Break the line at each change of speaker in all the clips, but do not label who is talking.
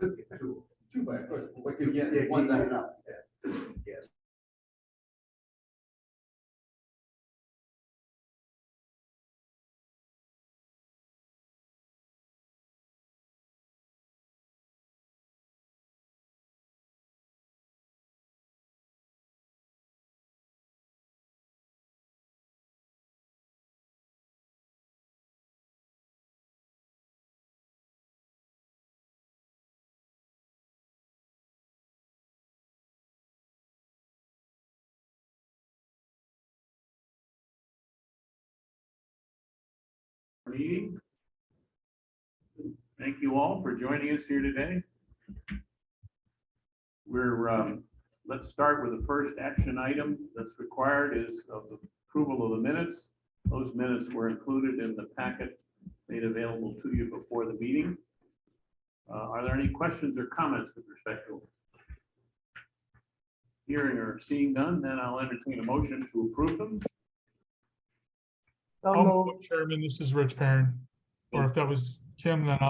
Two by first, what you get, one night out. Yes.
Meeting. Thank you all for joining us here today. Let's start with the first action item that's required is of the approval of the minutes. Those minutes were included in the packet made available to you before the meeting. Are there any questions or comments with respect to them? Hearing or seeing none, then I'll entertain a motion to approve them.
Chairman, this is Rich Perrin. Or if that was Kim, then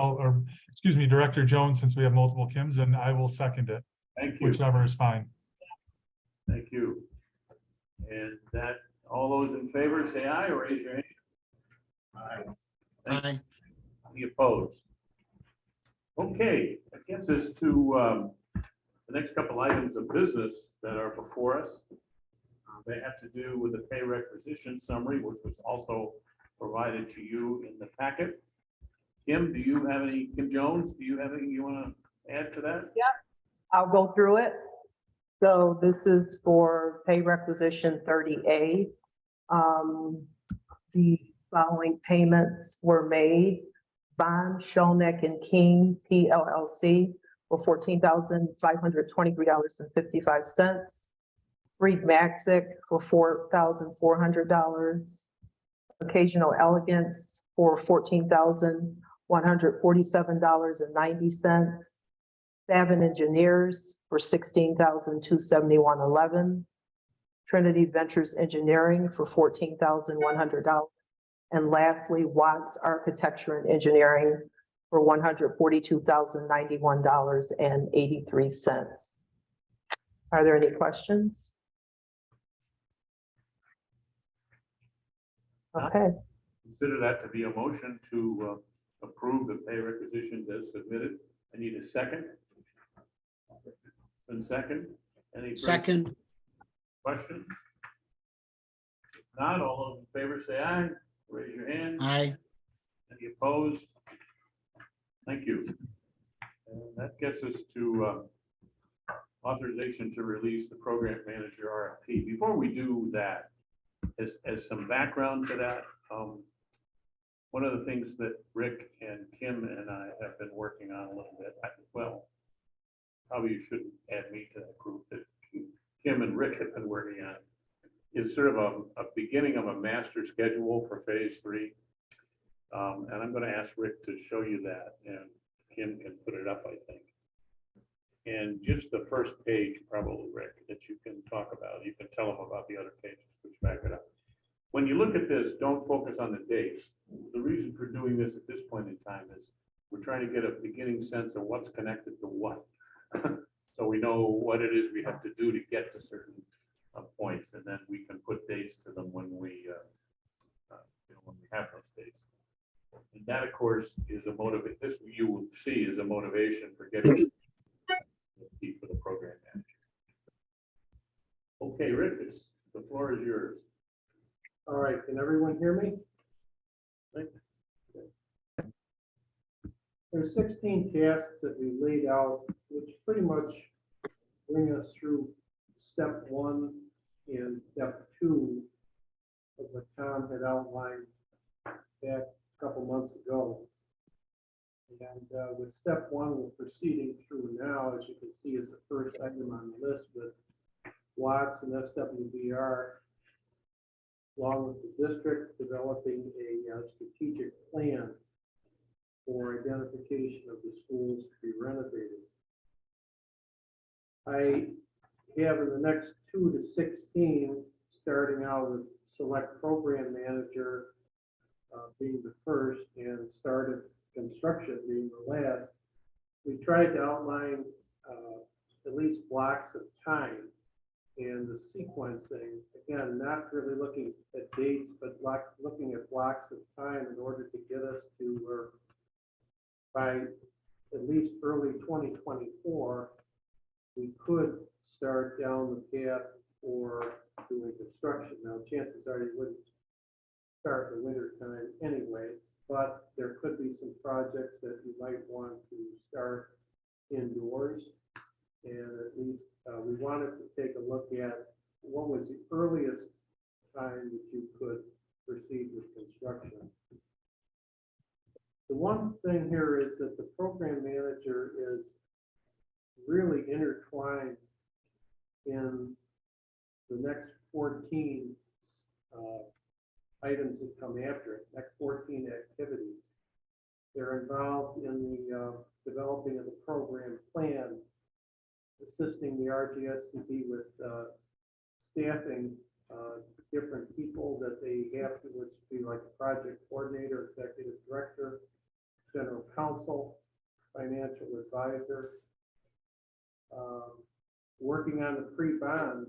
excuse me, Director Jones, since we have multiple Kims, then I will second it.
Thank you.
Whichever is fine.
Thank you. And that, all those in favor say aye or raise your hand. Aye.
Aye.
Any opposed? Okay, that gets us to the next couple items of business that are before us. They have to do with the pay requisition summary, which was also provided to you in the packet. Kim Jones, do you have anything you want to add to that?
Yeah, I'll go through it. So this is for pay requisition 30A. The following payments were made. Bond, Sholnick and King, PLLC, for $14,523.55. Reed Maxick for $4,400. Occasional Elegance for $14,147.90. Savin Engineers for $16,271.11. Trinity Ventures Engineering for $14,100. And lastly, Watts Architecture and Engineering for $142,091.83. Are there any questions? Okay.
Consider that to be a motion to approve the pay requisitions as submitted. I need a second. And second. Any
Second.
questions? If not, all those in favor say aye. Raise your hand.
Aye.
Any opposed? Thank you. And that gets us to authorization to release the program manager RFP. Before we do that, as some background to that, one of the things that Rick and Kim and I have been working on a little bit, well, probably you shouldn't add me to that group, that Kim and Rick have been working on, is sort of a beginning of a master schedule for phase 3. And I'm going to ask Rick to show you that, and Kim can put it up, I think. And just the first page, probably, Rick, that you can talk about. You can tell them about the other pages, which back it up. When you look at this, don't focus on the dates. The reason for doing this at this point in time is we're trying to get a beginning sense of what's connected to what. So we know what it is we have to do to get to certain points, and then we can put dates to them when we have those dates. And that, of course, is a motivation. This you will see is a motivation for getting for the program manager. Okay, Rick, the floor is yours.
All right, can everyone hear me? There's 16 tasks that we laid out, which pretty much bring us through step 1 and step 2 of what Tom had outlined back a couple months ago. And with step 1, we're proceeding through now, as you can see, is the first item on the list with Watts and SWBR, along with the district developing a strategic plan for identification of the schools to be renovated. I have in the next 2 to 16, starting out with select program manager being the first and start of construction being the last. we tried to outline at least blocks of time and the sequencing. Again, not really looking at dates, but looking at blocks of time in order to get us to where by at least early 2024, we could start down the path for doing construction. Now, chances are you wouldn't start in the winter time anyway, but there could be some projects that you might want to start indoors. And at least we wanted to take a look at what was the earliest time that you could proceed with construction. The one thing here is that the program manager is really intertwined in the next 14 items that come after it, next 14 activities. They're involved in the developing of the program plan, assisting the RJSCB with staffing different people that they have to, which would be like a project coordinator, executive director, general counsel, financial advisor, working on the pre-bond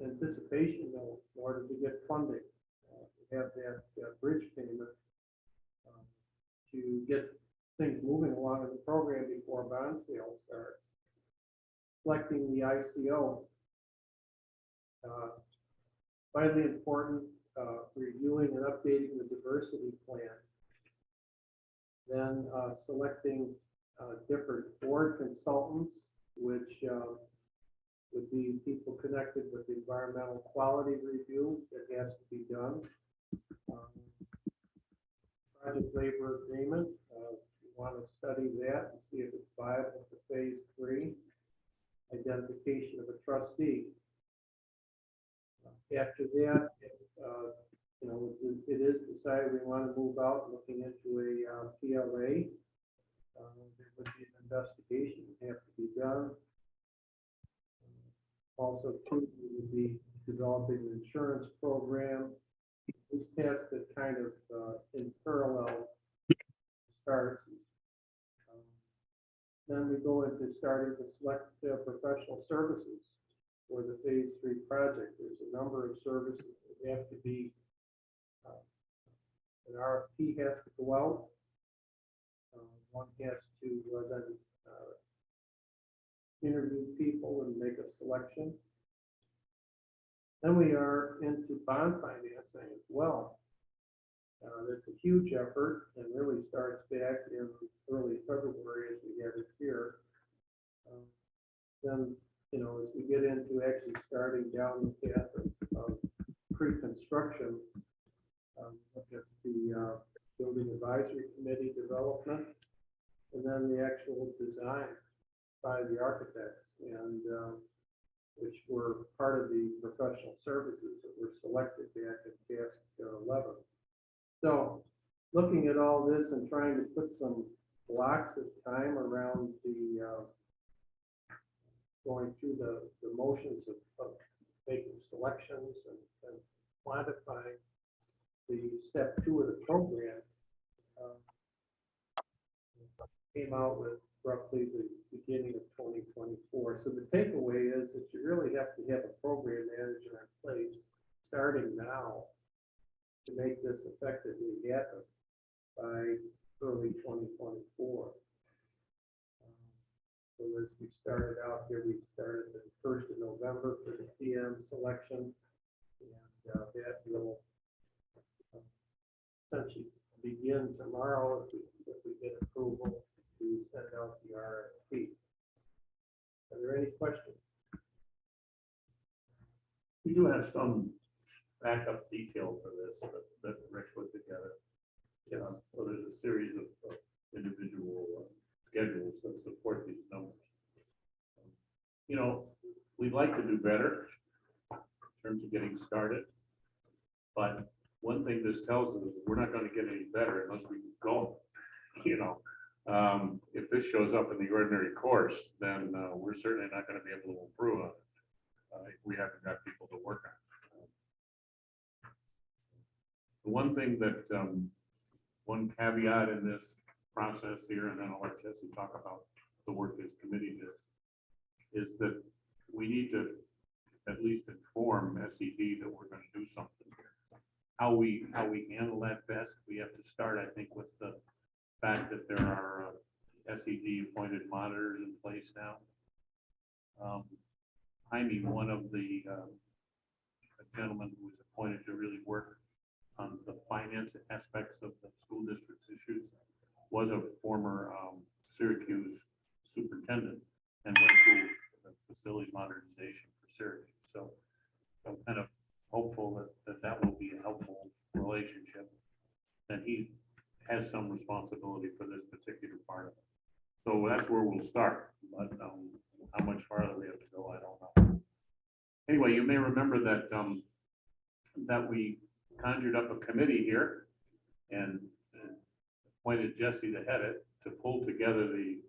anticipation note in order to get funding. We have that bridge payment to get things moving along in the program before bond sale starts. Collecting the ICO. Finally important, reviewing and updating the diversity plan. Then selecting different board consultants, which would be people connected with the environmental quality review that has to be done. Project labor agreement, we want to study that and see if it's viable for phase 3. Identification of a trustee. After that, you know, it is decided we want to move out looking into a PLA. There would be an investigation that have to be done. Also, too, we would be developing an insurance program. These tasks that kind of in parallel starts. Then we go into starting to select professional services for the phase 3 project. There's a number of services that have to be, an RFP has to go out. One has to then interview people and make a selection. Then we are into bond financing as well. That's a huge effort and really starts back in early February as we have it here. Then, you know, as we get into actually starting down the path of pre-construction, look at the building advisory committee development, and then the actual design by the architects, and which were part of the professional services that were selected back in task 11. So looking at all this and trying to put some blocks of time around the going through the motions of making selections and quantifying the step 2 of the program, came out with roughly the beginning of 2024. So the takeaway is that you really have to have a program manager in place starting now to make this effectively happen by early 2024. So as we started out here, we started the 1st of November for the PM selection, and that will essentially begin tomorrow if we get approval to send out the RFP. Are there any questions?
We do have some backup detail for this that Rick put together. So there's a series of individual schedules that support these numbers. You know, we'd like to do better in terms of getting started, but one thing this tells us is we're not going to get any better unless we go. You know, if this shows up in the ordinary course, then we're certainly not going to be able to improve on it if we haven't got people to work on it. The one thing that, one caveat in this process here, and then I'll let Jesse talk about the work this committee did, is that we need to at least inform SED that we're going to do something here. How we handle that best, we have to start, I think, with the fact that there are SED appointed monitors in place now. Jaime, one of the gentlemen who was appointed to really work on the finance aspects of the school district's issues, was a former Syracuse superintendent and went through the facilities modernization for Syracuse. So I'm kind of hopeful that will be a helpful relationship. And he has some responsibility for this particular part of it. So that's where we'll start. But how much farther we have to go, I don't know. Anyway, you may remember that that we conjured up a committee here and appointed Jesse to head it to pull together the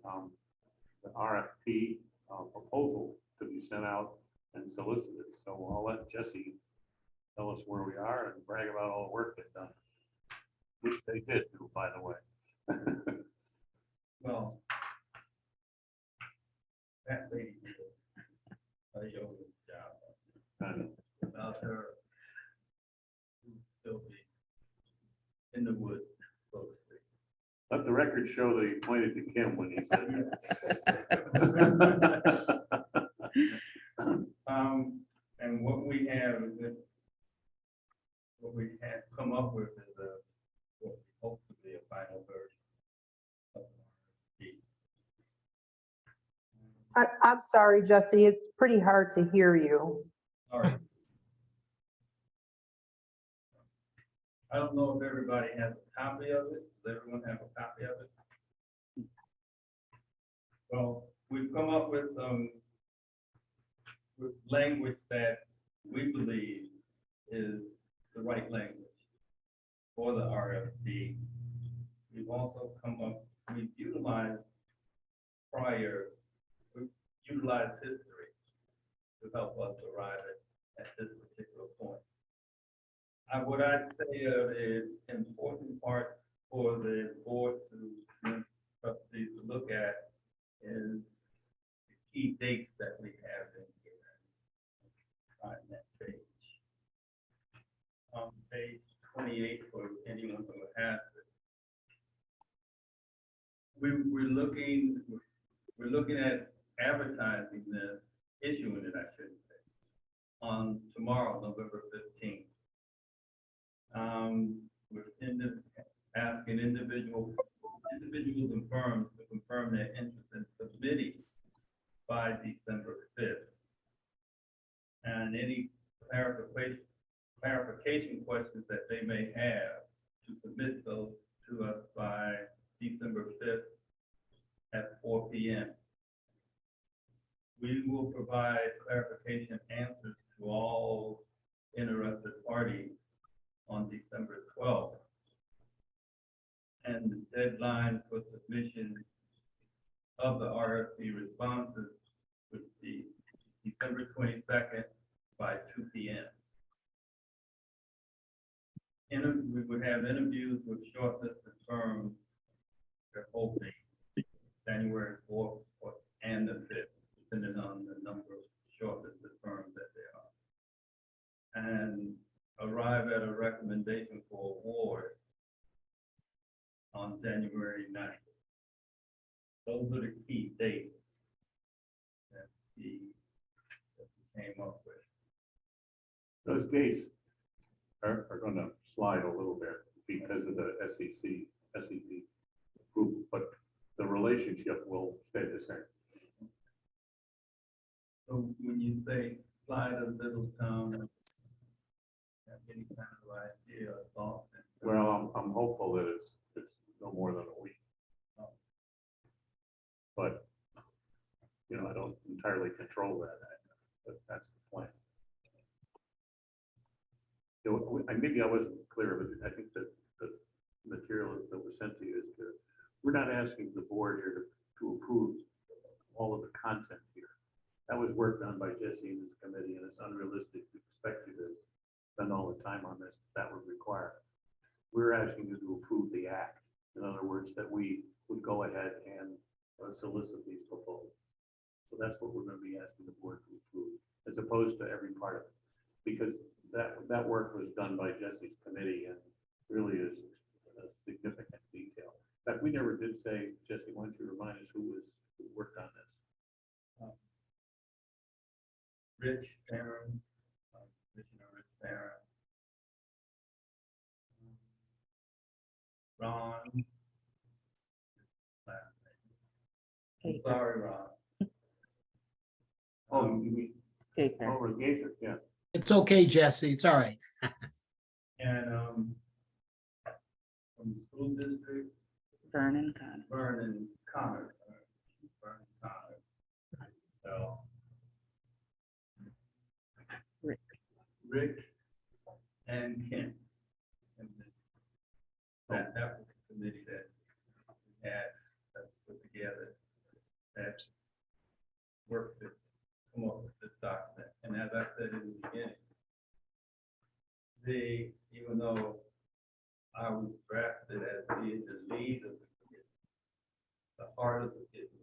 RFP proposal to be sent out and solicited. So I'll let Jesse tell us where we are and brag about all the work they've done, which they did do, by the way.
Well, that lady did a yoga job.
And
Without her, we'd still be in the woods, so to speak.
let the record show that he pointed to Kim when he said that.
And what we have is that what we have come up with is what we hope to be a final version of the RFP.
I'm sorry, Jesse, it's pretty hard to hear you.
All right. I don't know if everybody has a copy of it. Does everyone have a copy of it? Well, we've come up with some language that we believe is the right language for the RFP. We've also we've utilized history to help us arrive at this particular point. What I'd say are the important parts for the board trustees to look at is the key dates that we have in here on that page. On page 28, for anyone who has it, we're looking at advertising this, issuing it, I should say, on tomorrow, November 15th. We're asking individuals and firms to confirm their interest in submitting by December 5th. And any clarification questions that they may have, to submit those to us by December 5th at 4 p.m. We will provide clarification answers to all interested parties on December 12th. And the deadline for submission of the RFP responses would be December 22nd by 2 p.m. We would have interviews with shortlisted firms that hoping January 4th and the 5th, depending on the number of shortlisted firms that there are. And arrive at a recommendation for award on January 9th. Those are the key dates that we came up with.
Those dates are going to slide a little bit because of the SEC approval, but the relationship will stay the same.
So when you say slide a little, Tom, have any kind of idea or thought?
Well, I'm hopeful that it's no more than a week. But, you know, I don't entirely control that, but that's the plan. Maybe I wasn't clear, but I think that the material that was sent to you is clear. We're not asking the board here to approve all of the content here. That was work done by Jesse and his committee, and it's unrealistic to expect you to spend all the time on this. That would require. We're asking you to approve the act. In other words, that we would go ahead and solicit these proposals. So that's what we're going to be asking the board to approve, as opposed to every part of it. Because that work was done by Jesse's committee and really is a significant detail. In fact, we never did say, Jesse, why don't you remind us who worked on this?
Rich Barron, Commissioner Rich Barron. Ron. Last name. Sorry, Ron.
Oh, you mean,
Okay.
over Gaither, yeah.
It's okay, Jesse. It's all right.
And, from the school district,
Vernon Connor.
Vernon Connor. So. Rick and Kim. And that was the committee that we had put together that worked to come up with this document. And as I said in the beginning, even though I was drafted as being the lead of the committee, the heart of the committee.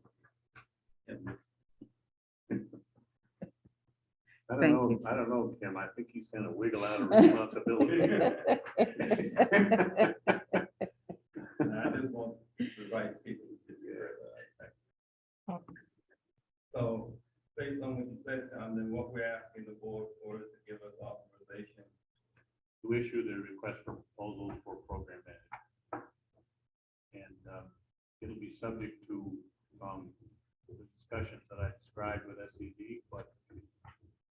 Thank you.
I don't know, Kim. I think he's going to wiggle out of responsibility.
And I just want the right people to do that. So based on what you said, Tom, then what we're asking the board for is to give us authorization
To issue the request for proposals for program manager. And it'll be subject to the discussions that I described with SED, but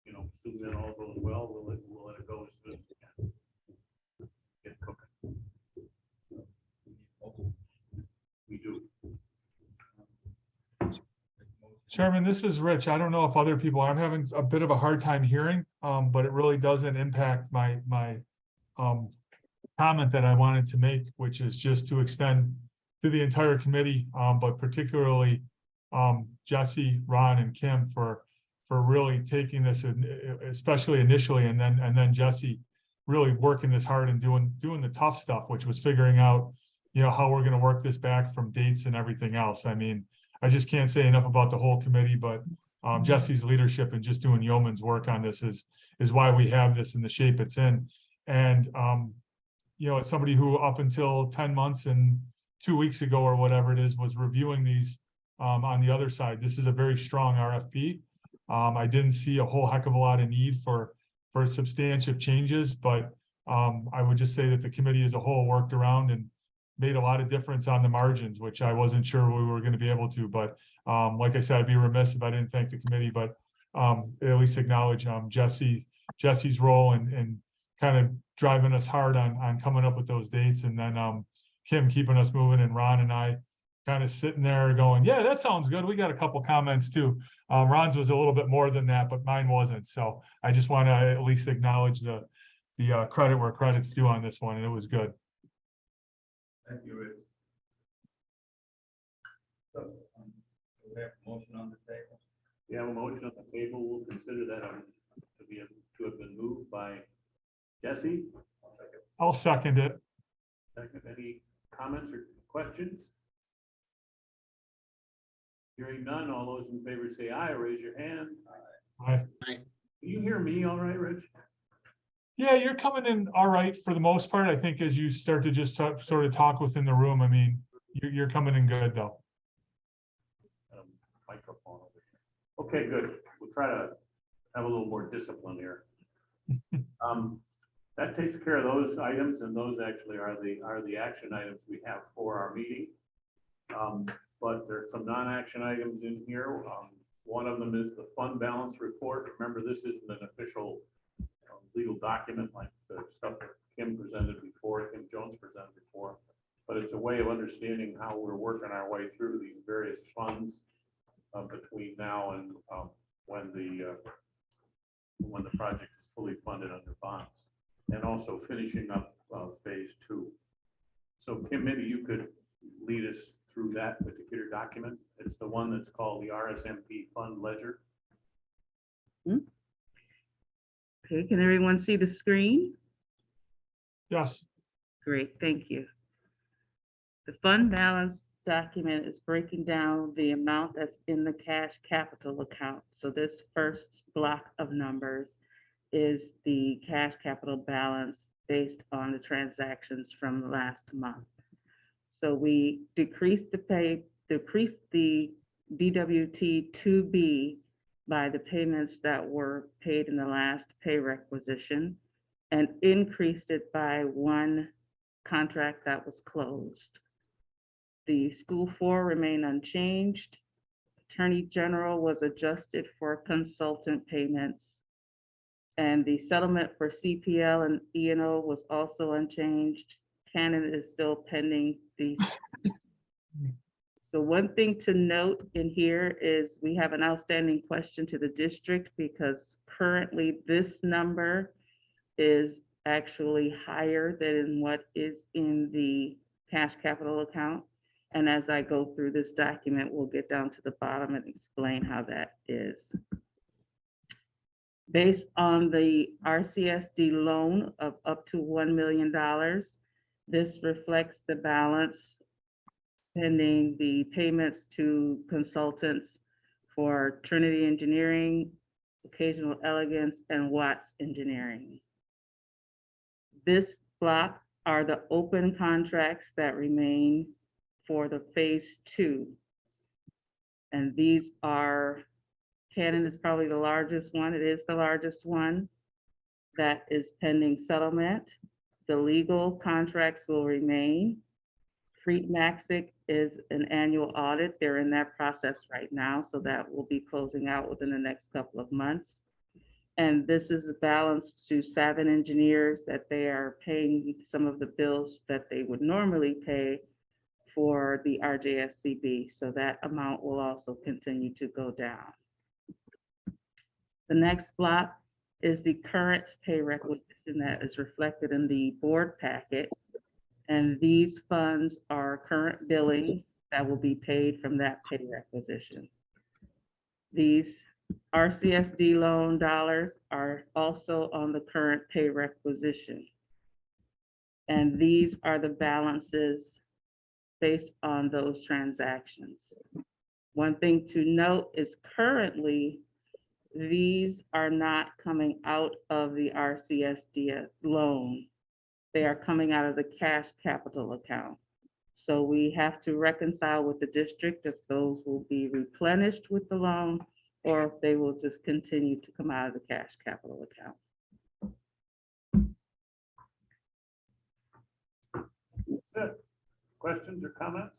assuming that all goes well, we'll let it go as soon as we can. Get cooking. We do.
Chairman, this is Rich. I don't know if other people, I'm having a bit of a hard time hearing, but it really doesn't impact my comment that I wanted to make, which is just to extend to the entire committee, but particularly Jesse, Ron, and Kim for really taking this, especially initially, and then Jesse really working this hard and doing the tough stuff, which was figuring out, how we're going to work this back from dates and everything else. I mean, I just can't say enough about the whole committee, but Jesse's leadership and just doing yeoman's work on this is why we have this in the shape it's in. And it's somebody who up until 10 months and 2 weeks ago or whatever it is was reviewing these on the other side. This is a very strong RFP. I didn't see a whole heck of a lot of need for substantive changes, but I would just say that the committee as a whole worked around and made a lot of difference on the margins, which I wasn't sure we were going to be able to. But like I said, I'd be remiss if I didn't thank the committee, but at least acknowledge Jesse's role and kind of driving us hard on coming up with those dates, and then Kim keeping us moving, and Ron and I kind of sitting there going, yeah, that sounds good. We got a couple comments too. Ron's was a little bit more than that, but mine wasn't. So I just want to at least acknowledge the credit where credit's due on this one, and it was good.
Thank you, Rich. So, we have a motion on the table.
We have a motion on the table. We'll consider that to have been moved by Jesse.
I'll second it.
Second, any comments or questions? Hearing none, all those in favor say aye, or raise your hand.
Aye.
Can you hear me all right, Rich?
Yeah, you're coming in all right for the most part. I think as you start to just sort of talk within the room, I mean, you're coming in good though.
Microphone over here. Okay, good. We'll try to have a little more discipline here. That takes care of those items, and those actually are the action items we have for our meeting. But there's some non-action items in here. One of them is the fund balance report. Remember, this isn't an official legal document like the stuff that Kim presented before, Kim Jones presented before, but it's a way of understanding how we're working our way through these various funds between now and when the project is fully funded under bonds, and also finishing up phase 2. So Kim, maybe you could lead us through that particular document. It's the one that's called the RSMP Fund Ledger.
Okay, can everyone see the screen?
Yes.
Great, thank you. The fund balance document is breaking down the amount that's in the cash capital account. So this first block of numbers is the cash capital balance based on the transactions from last month. So we decreased the DWT 2B by the payments that were paid in the last pay requisition and increased it by one contract that was closed. The school 4 remained unchanged. Attorney General was adjusted for consultant payments. And the settlement for CPL and E&O was also unchanged. Canon is still pending these. So one thing to note in here is we have an outstanding question to the district because currently this number is actually higher than what is in the cash capital account. And as I go through this document, we'll get down to the bottom and explain how that is. Based on the RCSD loan of up to $1 million, this reflects the balance pending the payments to consultants for Trinity Engineering, Occasional Elegance, and Watts Engineering. This block are the open contracts that remain for the phase 2. And these are, Canon is probably the largest one. It is the largest one that is pending settlement. The legal contracts will remain. Freed Maxic is an annual audit. They're in that process right now, so that will be closing out within the next couple of months. And this is a balance to Savin Engineers that they are paying some of the bills that they would normally pay for the RJSCB. So that amount will also continue to go down. The next block is the current pay requisition that is reflected in the board packet. And these funds are current billing that will be paid from that pay requisition. These RCSD loan dollars are also on the current pay requisition. And these are the balances based on those transactions. One thing to note is currently, these are not coming out of the RCSD loan. They are coming out of the cash capital account. So we have to reconcile with the district if those will be replenished with the loan or if they will just continue to come out of the cash capital account.
That's it. Questions or comments?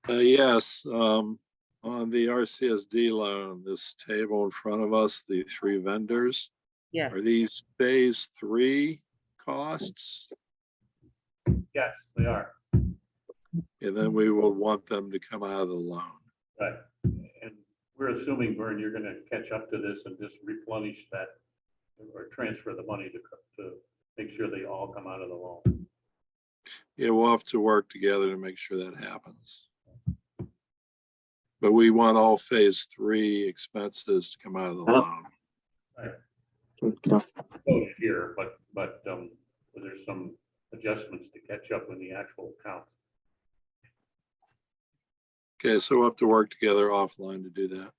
Yes, on the RCSD loan, this table in front of us, the 3 vendors,
Yes,
are these phase 3 costs?
Yes, they are.
And then we will want them to come out of the loan.
Right. And we're assuming, Vern, you're gonna catch up to this and just replenish that or transfer the money to make sure they all come out of the loan.
Yeah, we'll have to work together to make sure that happens. But we want all phase 3 expenses to come out of the loan.
Voted here, but there's some adjustments to catch up with the actual accounts.
Okay, so we'll have to work together offline to do that.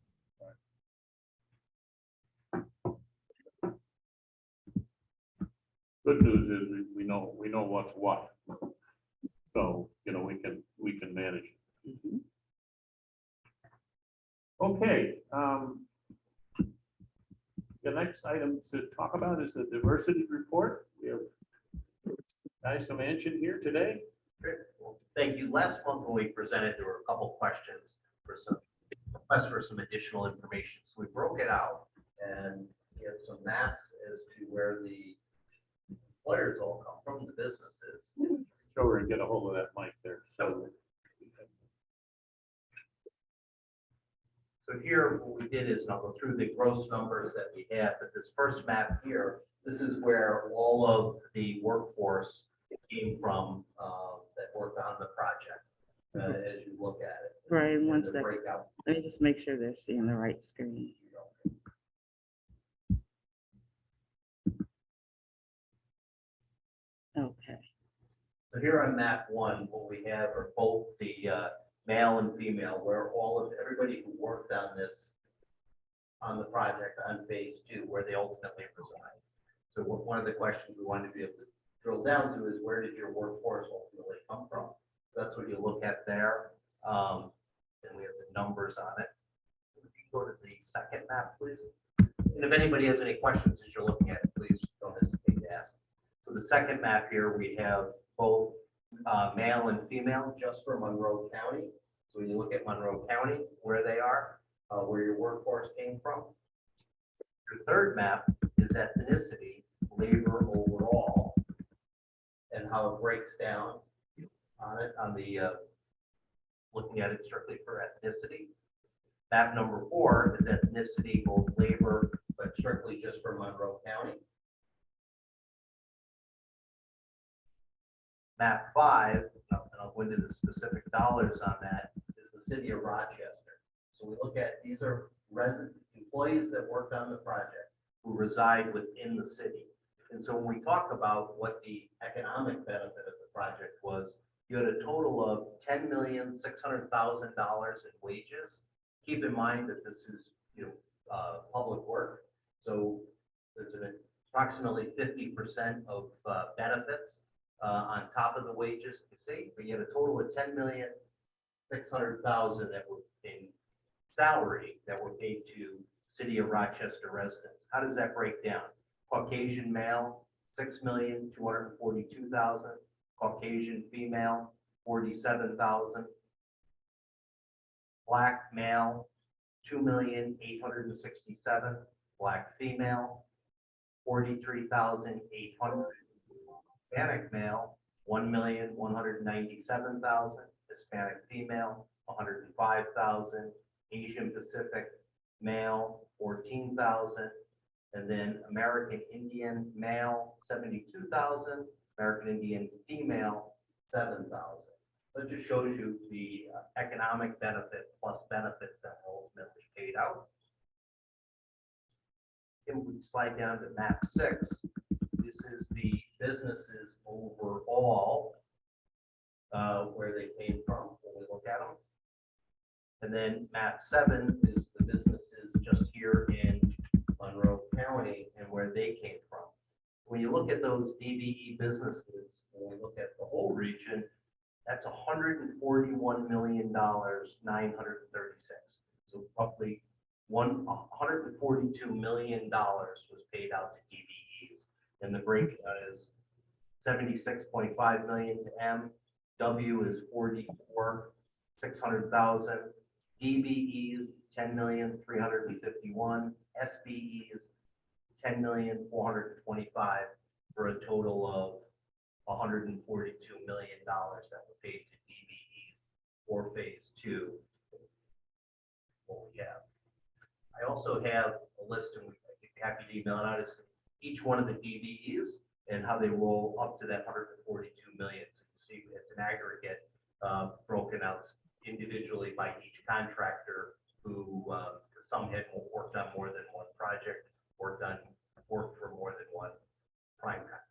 Good news is we know what's what. So, you know, we can manage it. Okay. The next item to talk about is the diversity report. We have Guy Samanchian here today.
Great. Well, thank you. Last month when we presented, there were a couple questions for some requests for some additional information. So we broke it out and we have some maps as to where the employers all come from, the businesses.
Show her and get a hold of that mic there.
So here, what we did is I'll go through the gross numbers that we have, but this first map here, this is where all of the workforce came from that worked on the project, as you look at it.
Right, one
the
second.
breakout.
Let me just make sure they're seeing the right screen. Okay.
So here on map one, what we have are both the male and female, where everybody who worked on this, on the project on phase two, where they ultimately reside. So one of the questions we wanted to be able to drill down to is where did your workforce ultimately come from? So that's what you look at there. And we have the numbers on it. If you go to the second map, please. And if anybody has any questions as you're looking at it, please don't hesitate to ask. So the second map here, we have both male and female just for Monroe County. So when you look at Monroe County, where they are, where your workforce came from. Your third map is ethnicity, labor overall, and how it breaks down on it, on the, looking at it strictly for ethnicity. Map number 4 is ethnicity, both labor, but strictly just for Monroe County. Map 5, and I'll go into the specific dollars on that, is the city of Rochester. So we look at, these are resident employees that worked on the project who reside within the city. And so when we talk about what the economic benefit of the project was, you had a total of $10,600,000 in wages. Keep in mind that this is, public work. So there's an approximately 50% of benefits on top of the wages, you see, but you had a total of $10,600,000 that were in salary that were paid to City of Rochester residents. How does that break down? Caucasian male, $6,242,000. Caucasian female, $47,000. Black male, $2,867,000. Black female, $43,800. Hispanic male, $1,197,000. Hispanic female, $105,000. Asian Pacific male, $14,000. And then American Indian male, $72,000. American Indian female, $7,000. So it just shows you the economic benefit plus benefits that were ultimately paid out. If we slide down to map 6, this is the businesses overall, where they came from when we look at them. And then map 7 is the businesses just here in Monroe County and where they came from. When you look at those DBE businesses, when we look at the whole region, that's $141,936,000. So roughly $142 million was paid out to DBEs. And the breakdown is 76.5 million to M, W is 44,600,000, DBEs 10,351,000, SBEs 10,425,000 for a total of $142 million that were paid to DBEs for phase 2. What we have. I also have a list, and I'd be happy to email it out, as to each one of the DBEs and how they roll up to that 142 million. So you see it's an aggregate broken out individually by each contractor who some had worked on more than one project, worked for more than one prime contractor.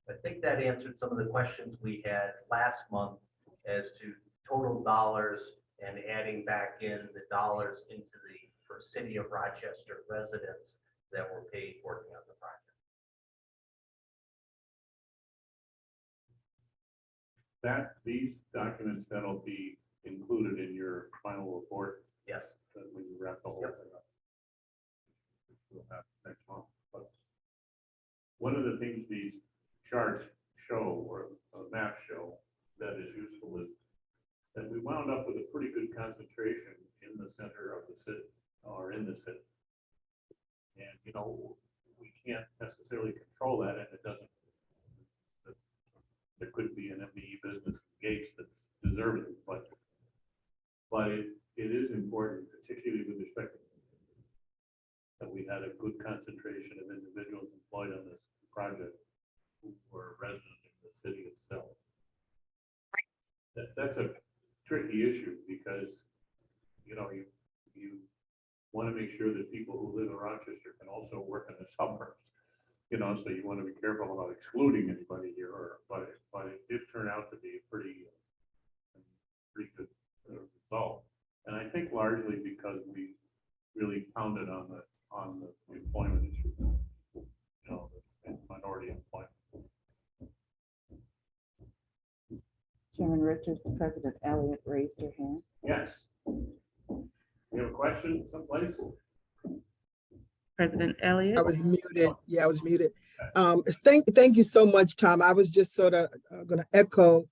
I think that answered some of the questions we had last month as to total dollars and adding back in the dollars into the for City of Rochester residents that were paid working on the project.
These documents that'll be included in your final report
Yes.
when you wrap the whole
Yep.
thing up. We'll have next month. But one of the things these charts show, or maps show, that is useful is that we wound up with a pretty good concentration in the center of the city, or in the city. And, we can't necessarily control that, and it doesn't. There could be an MBE business in Gates that's deserving, but it is important, particularly with respect to that we had a good concentration of individuals employed on this project who were resident in the city itself. That's a tricky issue because, you want to make sure that people who live in Rochester can also work in the suburbs. You know, so you want to be careful about excluding anybody here, but it did turn out to be a pretty good result. And I think largely because we really pounded on the employment issue, you know, the minority employment.
Chairman Richards, President Elliott raised her hand.
Yes. You have a question someplace?
President Elliott?
I was muted. Yeah, I was muted. Thank you so much, Tom. I was just sort of going to echo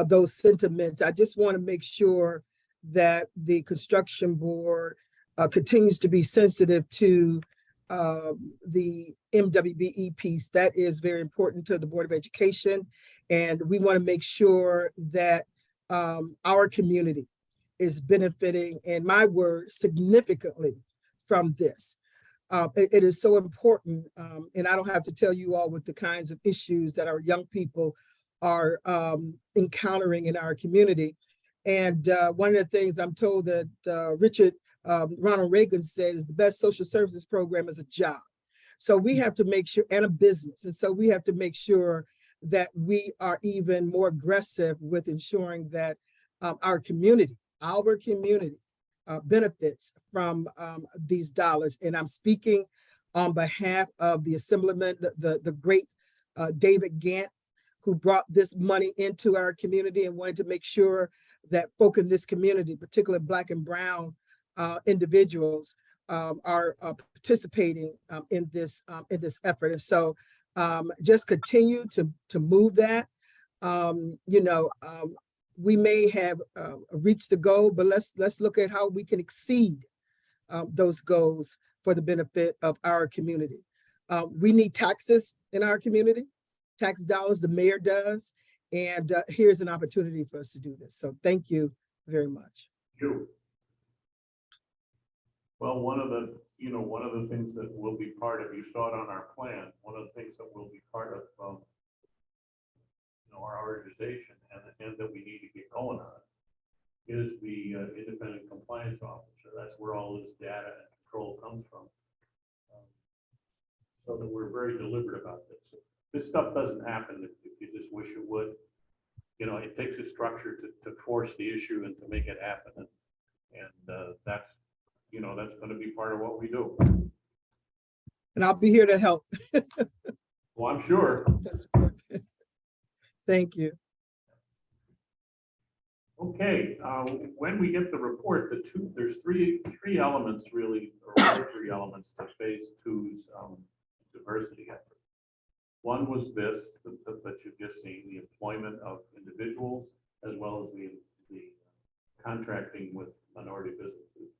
those sentiments. I just want to make sure that the construction board continues to be sensitive to the MWBE piece. That is very important to the Board of Education. And we want to make sure that our community is benefiting, in my word, significantly from this. It is so important, and I don't have to tell you all with the kinds of issues that our young people are encountering in our community. And one of the things I'm told that Ronald Reagan said is the best social services program is a job. So we have to make sure, and a business. And so we have to make sure that we are even more aggressive with ensuring that our community benefits from these dollars. And I'm speaking on behalf of the Assemblyman, the great David Gant, who brought this money into our community and wanted to make sure that folk in this community, particularly Black and Brown individuals, are participating in this effort. And so just continue to move that. We may have reached the goal, but let's look at how we can exceed those goals for the benefit of our community. We need taxes in our community, tax dollars, the mayor does, and here's an opportunity for us to do this. So thank you very much.
Thank you. Well, one of the things that will be part of, you saw it on our plan, one of the things that will be part of our organization and that we need to get going on is the independent compliance officer. That's where all this data and control comes from. So that we're very deliberate about this. This stuff doesn't happen if you just wish it would. You know, it takes a structure to force the issue and to make it happen. And that's going to be part of what we do.
And I'll be here to help.
Well, I'm sure.
Thank you.
Okay, when we get the report, there's three elements really, or three elements to phase two's diversity effort. One was this that you've just seen, the employment of individuals, as well as the contracting with minority businesses.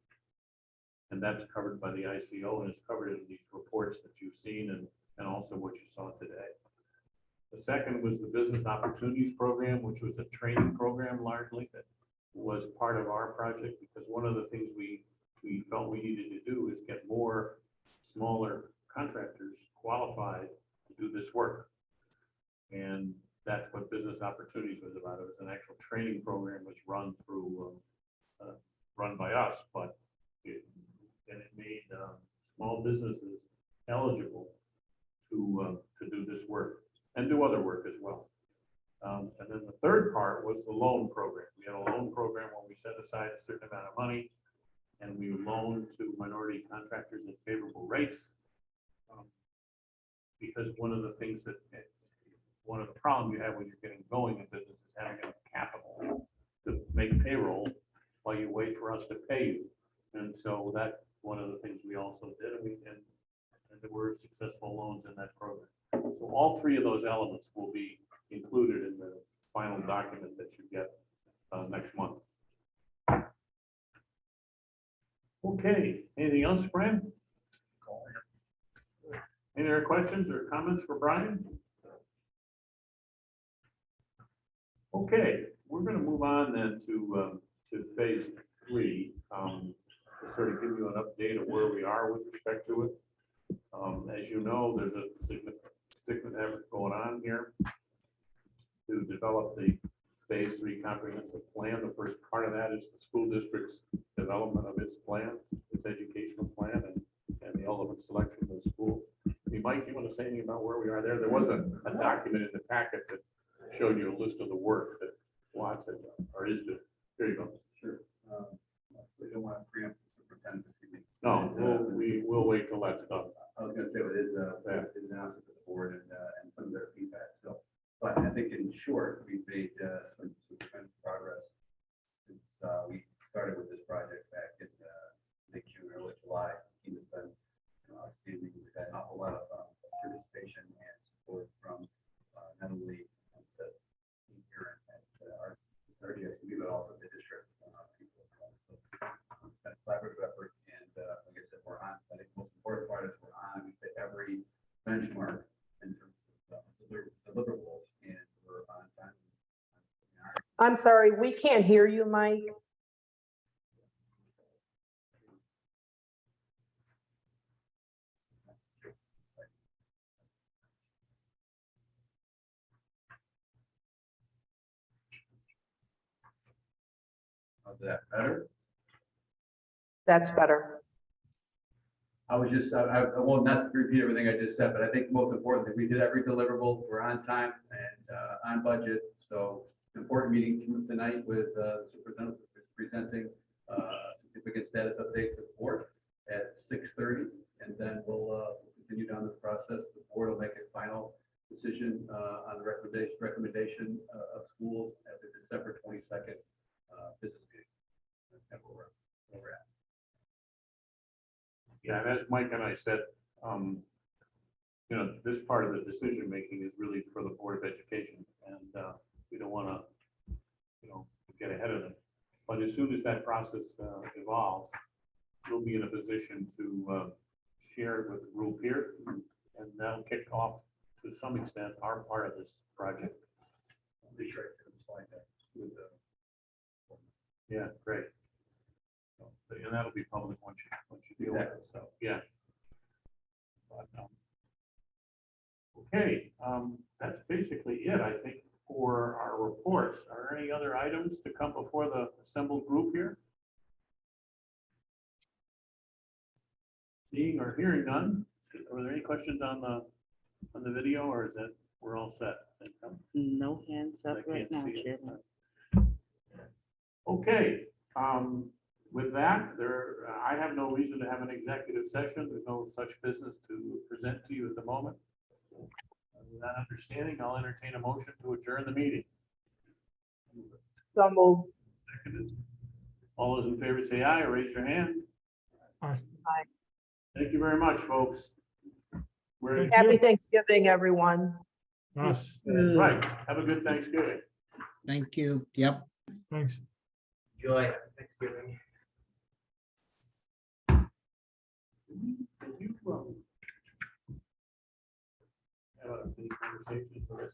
And that's covered by the ICO, and it's covered in these reports that you've seen and also what you saw today. The second was the Business Opportunities Program, which was a training program largely that was part of our project, because one of the things we felt we needed to do is get more smaller contractors qualified to do this work. And that's what Business Opportunities was about. It was an actual training program which run by us, but it made small businesses eligible to do this work and do other work as well. And then the third part was the loan program. We had a loan program where we set aside a certain amount of money and we loaned to minority contractors at favorable rates. Because one of the problems you have when you're getting going in business is having enough capital to make payroll while you wait for us to pay you. And so that's one of the things we also did, and there were successful loans in that program. So all three of those elements will be included in the final document that you get next month. Okay, anything else, Brian? Any other questions or comments for Brian? Okay, we're going to move on then to phase three. To sort of give you an update of where we are with respect to it. As you know, there's a significant effort going on here to develop the Phase 3 comprehensive plan. The first part of that is the school district's development of its plan, its educational plan, and the ultimate selection of the schools. Hey, Mike, you want to say anything about where we are there? There was a document in the packet that showed you a list of the work that Watts had done, or is doing. There you go.
Sure. We don't want to preempt the superintendent.
No, we'll wait till that's done.
I was gonna say, it is an announcement to the board and some of their feedback, so, but I think in short, we've made some tremendous progress since we started with this project back in late June, early July. Team has been outstanding. We've had an awful lot of participation and support from not only the team here at our RJSCB, but also the district people. So, it's been a collaborative effort, and like I said, we're on. I think the most important part is we're on. We hit every benchmark in terms of deliverables, and we're on time.
I'm sorry, we can't hear you, Mike.
How's that better?
That's better.
I was just, I won't not repeat everything I just said, but I think most importantly, we did every deliverable. We're on time and on budget. So important meeting tonight with superintendent presenting significant status update to the board at 6:30. And then we'll continue down this process. The board will make a final decision on the recommendation of schools at the December 22nd business meeting. That's where we're at.
Yeah, and as Mike and I said, this part of the decision making is really for the Board of Education, and we don't want to, get ahead of them. But as soon as that process evolves, we'll be in a position to share it with the group here, and that'll kick off to some extent our part of this project. Yeah, great. And that'll be public once you deal with it, so, yeah. But, okay, that's basically it, I think, for our reports. Are there any other items to come before the assembled group here? Seeing or hearing none, are there any questions on the video, or is that, we're all set?
No hands up
I
right
can't
now,
see it.
Chairman.
Okay, with that, I have no reason to have an executive session. There's no such business to present to you at the moment. With that understanding, I'll entertain a motion to adjourn the meeting.
So moved.
Seconded. All those in favor say aye or raise your hand.
Aye.
Aye.
Thank you very much, folks. We're,
Thank
Happy
you.
Thanksgiving, everyone.
Yes,
that's right. Have a good Thanksgiving.
Thank you. Yep.
thanks.
Enjoy Thanksgiving.
Did you have any conversations with us?